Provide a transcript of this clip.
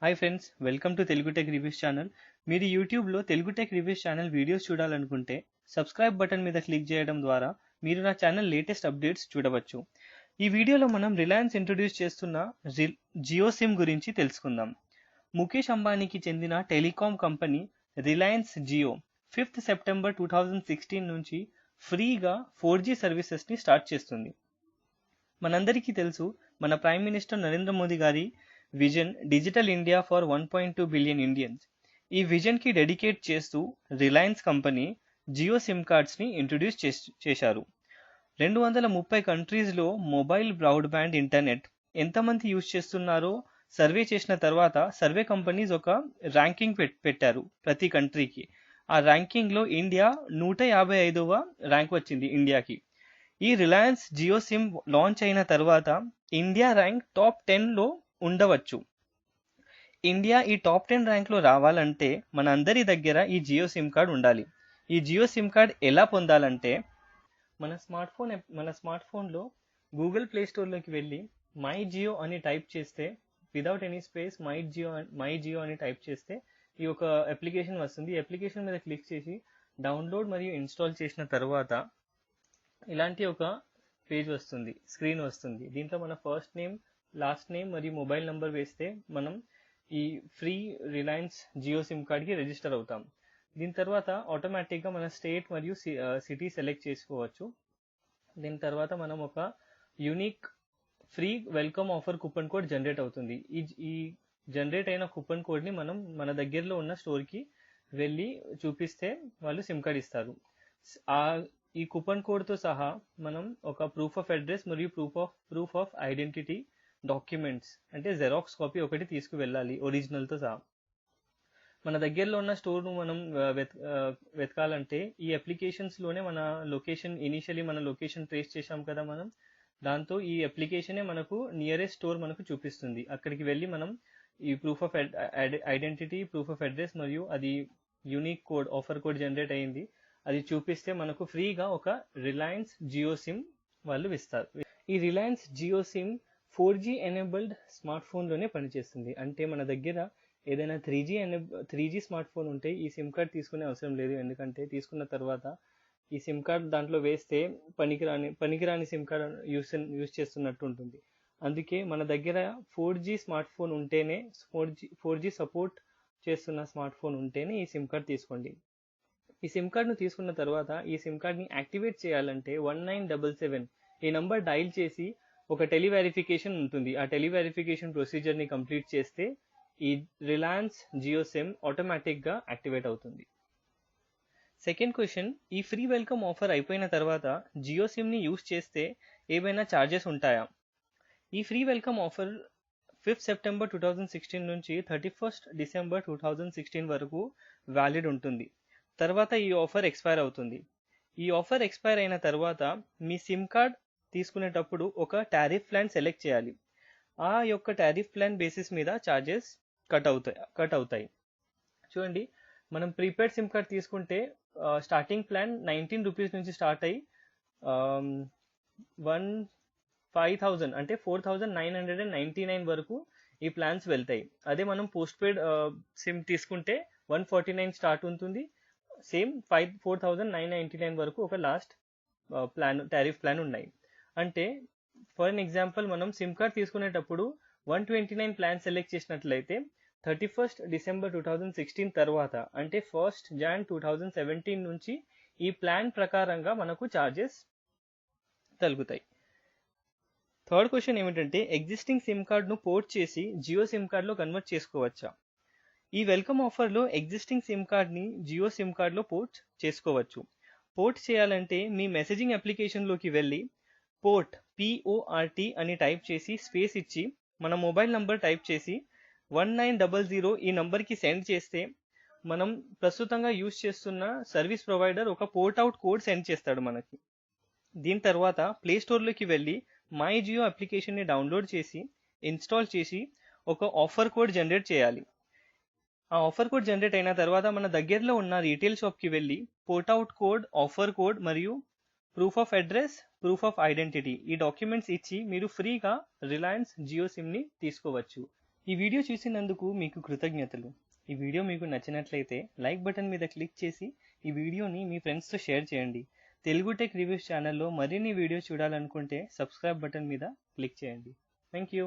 Hi friends, welcome to Telugu tech reviews channel. మీరు యూట్యూబ్లో Telugu tech reviews channel videos చూడాలనుకుంటే subscribe button మీద click చేయడం ద్వారా మీరు నా ఛానల్ లేటెస్ట్ అప్డేట్స్ చూడవచ్చు. ఈ వీడియోలో మనం రిలయన్స్ ఇంట్రొడ్యూస్ చేస్తున్న జియో సిమ్ గురించి తెలుసుకుందాం. ముఖేష్ అంబానీకి చెందిన telecom company Reliance Jio 5th September 2016 నుంచి ఫ్రీగా 4G సర్వీసెస్ని స్టార్ట్ చేస్తుంది. మనందరికీ తెలుసు, మన ప్రైమ్ మినిస్టర్ నరేంద్ర మోదీ గారి vision digital India for 1.2 billion Indians. ఈ విజన్కి డెడికేట్ చేస్తూ రిలయన్స్ కంపెనీ జియో సిమ్ కార్డ్స్ని ఇంట్రొడ్యూస్ చేశారు. 230 కంట్రీస్లో మొబైల్ బ్రాడ్బ్యాండ్ ఇంటర్నెట్ ఎంతమంది యూజ్ చేస్తున్నారో సర్వే చేసిన తర్వాత సర్వే కంపెనీస్ ఒక ర్యాంకింగ్ పెట్టారు ప్రతి కంట్రీకి. ఆ ర్యాంకింగ్లో ఇండియా 155వ ర్యాంక్ వచ్చింది ఇండియాకి. ఈ రిలయన్స్ జియో సిమ్ లాంచ్ అయిన తర్వాత ఇండియా ర్యాంక్ టాప్ 10లో ఉండవచ్చు. ఇండియా ఈ టాప్ 10 ర్యాంక్లో రావాలంటే మన అందరి దగ్గర ఈ జియో సిమ్ కార్డ్ ఉండాలి. ఈ జియో సిమ్ కార్డ్ ఎలా పొందాలంటే మన స్మార్ట్ ఫోన్లో గూగుల్ ప్లే స్టోర్లోకి వెళ్ళి మై జియో అని టైప్ చేస్తే, without any space my Jio అని టైప్ చేస్తే ఈ ఒక అప్లికేషన్ వస్తుంది. ఈ అప్లికేషన్ మీద క్లిక్ చేసి డౌన్లోడ్ మరియు ఇన్స్టాల్ చేసిన తర్వాత ఇలాంటి ఒక పేజ్ వస్తుంది, స్క్రీన్ వస్తుంది. దీంట్లో మన ఫస్ట్ నేమ్, లాస్ట్ నేమ్ మరియు మొబైల్ నంబర్ వేస్తే మనం ఈ ఫ్రీ రిలయన్స్ జియో సిమ్ కార్డ్కి రిజిస్టర్ అవుతాం. దీని తర్వాత ఆటోమేటిక్గా మన స్టేట్ మరియు సిటీ సెలెక్ట్ చేసుకోవచ్చు. దీని తర్వాత మనం ఒక unique free welcome offer coupon code generate అవుతుంది. ఈ జనరేట్ అయిన కూపన్ కోడ్ని మనం మన దగ్గరలో ఉన్న స్టోర్కి వెళ్ళి చూపిస్తే వాళ్ళు సిమ్ కార్డ్ ఇస్తారు. ఈ కూపన్ కోడ్తో సహా మనం ఒక ప్రూఫ్ ఆఫ్ అడ్రస్ మరియు ప్రూఫ్ ఆఫ్ ఐడెంటిటీ డాక్యుమెంట్స్ అంటే జెరాక్స్ కాపీ ఒకటి తీసుకువెళ్ళాలి ఒరిజినల్తో సహా. మన దగ్గరలో ఉన్న స్టోర్ను మనం వెతకాలంటే ఈ అప్లికేషన్స్లోనే మన లొకేషన్, ఇనీషియలీ మన లొకేషన్ ట్రేస్ చేసాం కదా మనం, దాంతో ఈ అప్లికేషనే మనకు నియరెస్ట్ స్టోర్ మనకు చూపిస్తుంది. అక్కడికి వెళ్ళి మనం ఈ proof of identity, proof of address మరియు అది unique code, offer code generate అయ్యింది, అది చూపిస్తే మనకు ఫ్రీగా ఒక రిలయన్స్ జియో సిమ్ వాళ్ళు ఇస్తారు. ఈ Reliance Jio sim 4G enabled smart ఫోన్లోనే పనిచేస్తుంది. అంటే మన దగ్గర ఏదైనా 3G స్మార్ట్ ఫోన్ ఉంటే ఈ సిమ్ కార్డ్ తీసుకునే అవసరం లేదు. ఎందుకంటే తీసుకున్న తర్వాత ఈ సిమ్ కార్డ్ దాంట్లో వేస్తే పనికిరాని సిమ్ కార్డ్ యూజ్ చేస్తున్నట్టు ఉంటుంది. అందుకే మన దగ్గర 4G స్మార్ట్ ఫోన్ ఉంటేనే, 4G సపోర్ట్ చేస్తున్న స్మార్ట్ ఫోన్ ఉంటేనే ఈ సిమ్ కార్డ్ తీసుకోండి. ఈ సిమ్ కార్డ్ను తీసుకున్న తర్వాత ఈ సిమ్ కార్డ్ని యాక్టివేట్ చేయాలంటే 1977 ఈ నంబర్ డైల్ చేసి ఒక టెలివెరిఫికేషన్ ఉంటుంది. ఆ టెలివెరిఫికేషన్ ప్రొసీజర్ని కంప్లీట్ చేస్తే ఈ రిలయన్స్ జియో సిమ్ ఆటోమేటిక్గా యాక్టివేట్ అవుతుంది. సెకండ్ క్వశ్చన్, ఈ ఫ్రీ వెల్కమ్ ఆఫర్ అయిపోయిన తర్వాత జియో సిమ్ని యూజ్ చేస్తే ఏమైనా ఛార్జెస్ ఉంటాయా? ఈ free welcome offer 5th September 2016 నుంచి 31st డిసెంబర్ 2016 వరకు వ్యాలిడ్ ఉంటుంది. తర్వాత ఈ ఆఫర్ ఎక్స్పైర్ అవుతుంది. ఈ ఆఫర్ ఎక్స్పైర్ అయిన తర్వాత మీ సిమ్ కార్డ్ తీసుకునేటప్పుడు ఒక టారిఫ్ ప్లాన్ సెలెక్ట్ చేయాలి. ఆ యొక్క టారిఫ్ ప్లాన్ బేసిస్ మీద ఛార్జెస్ కట్ అవుతాయి. చూడండి, మనం ప్రీపెయిడ్ సిమ్ కార్డ్ తీసుకుంటే స్టార్టింగ్ ప్లాన్ 19 రూపీస్ నుంచి స్టార్ట్ అయ్యి 5,000 అంటే 4,999 వరకు ఈ ప్లాన్స్ వెళ్తాయి. అదే మనం పోస్ట్ పెయిడ్ సిమ్ తీసుకుంటే 149 స్టార్ట్ ఉంటుంది. సేమ్ 4,999 వరకు ఒక లాస్ట్ టారిఫ్ ప్లాన్ ఉన్నాయి. అంటే ఫర్ ఎన్ ఎగ్జాంపుల్ మనం సిమ్ కార్డ్ తీసుకునేటప్పుడు 129 ప్లాన్ సెలెక్ట్ చేసినట్లయితే 31st డిసెంబర్ 2016 తర్వాత అంటే 1st Jan 2017 నుంచి ఈ ప్లాన్ ప్రకారంగా మనకు ఛార్జెస్ తగ్గుతాయి. థర్డ్ క్వశ్చన్ ఏమిటంటే, ఎగ్జిస్టింగ్ సిమ్ కార్డ్ను పోర్ట్ చేసి జియో సిమ్ కార్డ్లో కన్వర్ట్ చేసుకోవచ్చా? ఈ వెల్కమ్ ఆఫర్లో ఎగ్జిస్టింగ్ సిమ్ కార్డ్ని జియో సిమ్ కార్డ్లో పోర్ట్ చేసుకోవచ్చు. పోర్ట్ చేయాలంటే మీ మెసేజింగ్ అప్లికేషన్లోకి వెళ్ళి PORT అని టైప్ చేసి స్పేస్ ఇచ్చి మన మొబైల్ నంబర్ టైప్ చేసి 1900 ఈ నంబర్కి సెండ్ చేస్తే మనం ప్రస్తుతంగా యూజ్ చేస్తున్న సర్వీస్ ప్రొవైడర్ ఒక పోర్ట్ అవుట్ కోడ్ సెండ్ చేస్తాడు మనకి. దీని తర్వాత ప్లే స్టోర్లోకి వెళ్ళి మై జియో అప్లికేషన్ని డౌన్లోడ్ చేసి ఇన్స్టాల్ చేసి ఒక ఆఫర్ కోడ్ జనరేట్ చేయాలి. ఆ ఆఫర్ కోడ్ జనరేట్ అయిన తర్వాత మన దగ్గరలో ఉన్న రీటైల్ షాప్కి వెళ్ళి port out code, offer code మరియు proof of address, proof of identity ఈ డాక్యుమెంట్స్ ఇచ్చి మీరు ఫ్రీగా రిలయన్స్ జియో సిమ్ని తీసుకోవచ్చు. ఈ వీడియో చూసినందుకు మీకు కృతజ్ఞతలు. ఈ వీడియో మీకు నచ్చినట్లయితే లైక్ బటన్ మీద క్లిక్ చేసి ఈ వీడియోని మీ ఫ్రెండ్స్తో షేర్ చేయండి. తెలుగు టెక్ రివ్యూస్ ఛానల్లో మరిన్ని వీడియోస్ చూడాలనుకుంటే సబ్స్క్రైబ్ బటన్ మీద క్లిక్ చేయండి. Thank you.